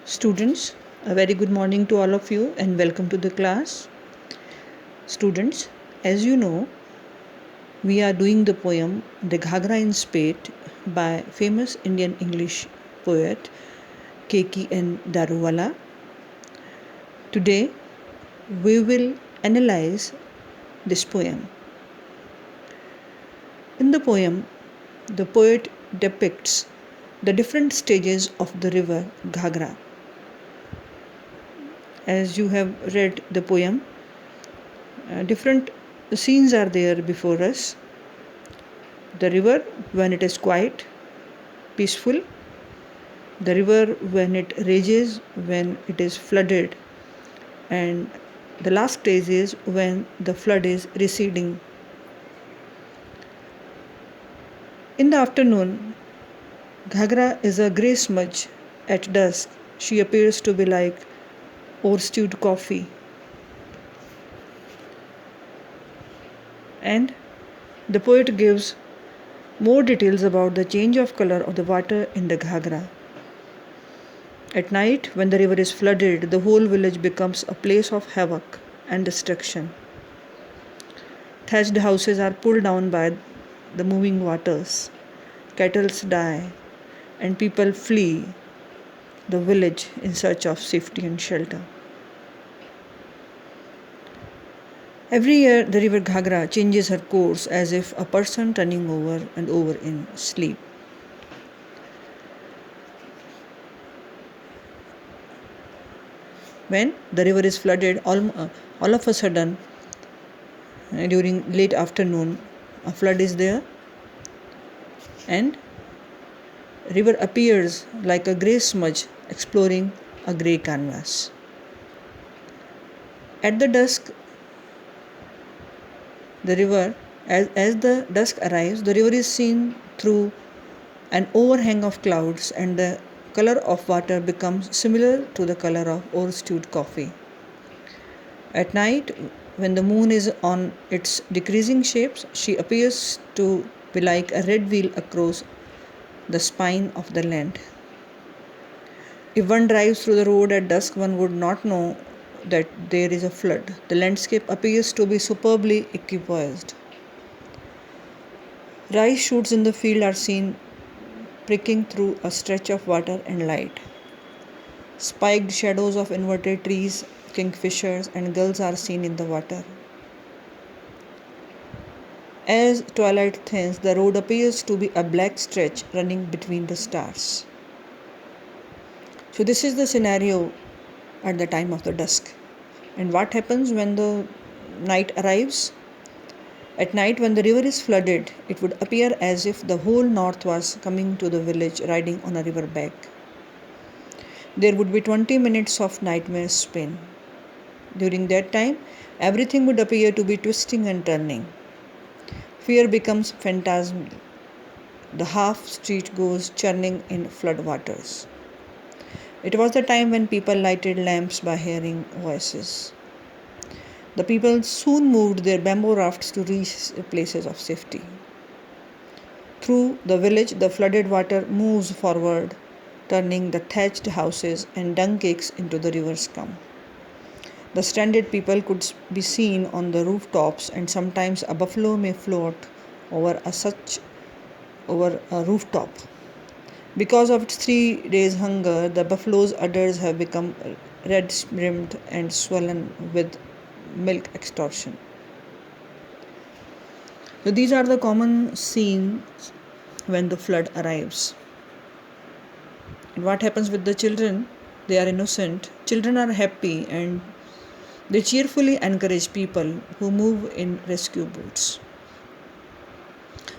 Students, a very good morning to all of you and welcome to the class. Students, as you know, we are doing the poem The Ghagra in Spate by famous Indian English poet K.K.N. Daruwala. Today, we will analyze this poem. In the poem, the poet depicts the different stages of the river Ghagra. As you have read the poem, different scenes are there before us. The river when it is quiet, peaceful. The river when it rages, when it is flooded. And the last stage is when the flood is receding. In the afternoon, Ghagra is a grey smudge. At dusk, she appears to be like overstewed coffee. And the poet gives more details about the change of color of the water in the Ghagra. At night, when the river is flooded, the whole village becomes a place of havoc and destruction. Thatched houses are pulled down by the moving waters. Cattle die, and people flee the village in search of safety and shelter. Every year, the river Ghagra changes her course as if a person turning over and over in sleep. When the river is flooded, all of a sudden, during late afternoon, a flood is there, and river appears like a grey smudge exploring a grey canvas. At the dusk, the river, as the dusk arrives, the river is seen through an overhang of clouds, and the color of water becomes similar to the color of overstewed coffee. At night, when the moon is on its decreasing shapes, she appears to be like a red wheel across the spine of the land. If one drives through the road at dusk, one would not know that there is a flood. The landscape appears to be superbly equipoised. Rice shoots in the field are seen pricking through a stretch of water and light. Spiked shadows of inverted trees, kingfishers, and gulls are seen in the water. As twilight thins, the road appears to be a black stretch running between the stars. So, this is the scenario at the time of the dusk. And what happens when the night arrives? At night, when the river is flooded, it would appear as if the whole north was coming to the village riding on a river back. There would be 20 minutes of nightmare spin. During that time, everything would appear to be twisting and turning. Fear becomes phantasmal. The half street goes churning in flood waters. It was the time when people lighted lamps by hearing voices. The people soon moved their bamboo rafts to reach places of safety. Through the village, the flooded water moves forward, turning the thatched houses and dung cakes into the river's scum. The stranded people could be seen on the rooftops, and sometimes a buffalo may float over a rooftop. Because of its 3 days' hunger, the buffalo's udders have become red-rimmed and swollen with milk extortion. So these are the common scenes when the flood arrives. And what happens with the children? They are innocent. Children are happy and they cheerfully encourage people who move in rescue boats.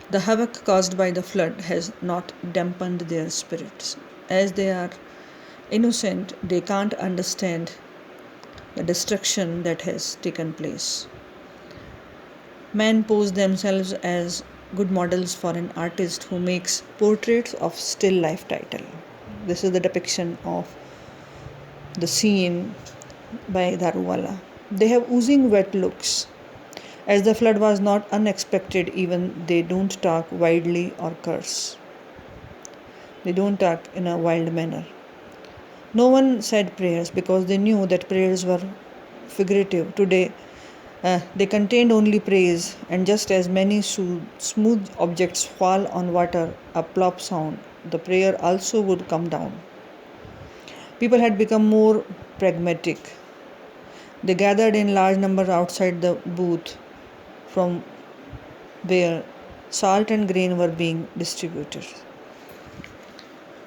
The havoc caused by the flood has not dampened their spirits. As they are innocent, they can't understand the destruction that has taken place. Men pose themselves as good models for an artist who makes portraits of still life title. This is the depiction of the scene by Daruwala. They have oozing wet looks. As the flood was not unexpected, even they don't talk wildly or curse. They don't talk in a wild manner. No one said prayers because they knew that prayers were figurative. Today, they contained only praise, and just as many smooth objects fall on water, a plop sound, the prayer also would come down. People had become more pragmatic. They gathered in large numbers outside the booth from where salt and grain were being distributed.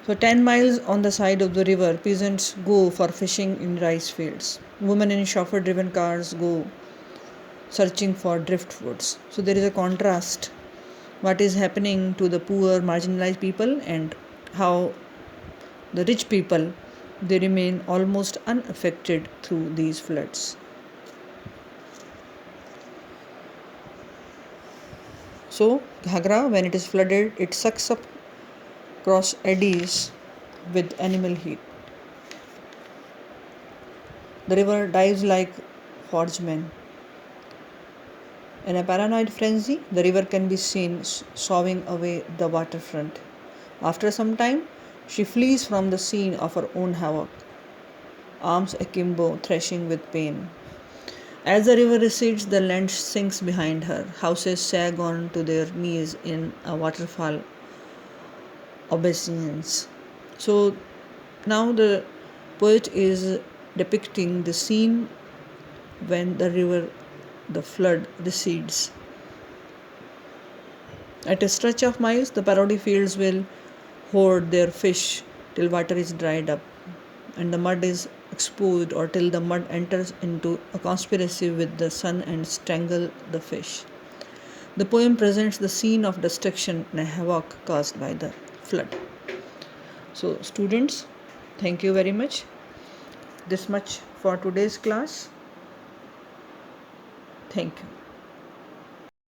So, 10 miles on the side of the river, peasants go for fishing in rice fields. Women in chauffeur driven cars go searching for driftwoods. So, there is a contrast what is happening to the poor, marginalized people, and how the rich people they remain almost unaffected through these floods. So, Ghagra, when it is flooded, it sucks up cross eddies with animal heat. The river dives like forgemen. In a paranoid frenzy, the river can be seen sawing away the waterfront. After some time, she flees from the scene of her own havoc, arms akimbo, threshing with pain. As the river recedes, the land sinks behind her. Houses sag on to their knees in a waterfall obeisance. So now the poet is depicting the scene when the river, the flood recedes. At a stretch of miles, the parody fields will hoard their fish till water is dried up and the mud is exposed, or till the mud enters into a conspiracy with the sun and strangle the fish. The poem presents the scene of destruction and havoc caused by the flood. So, students, thank you very much. This much for today's class. Thank you.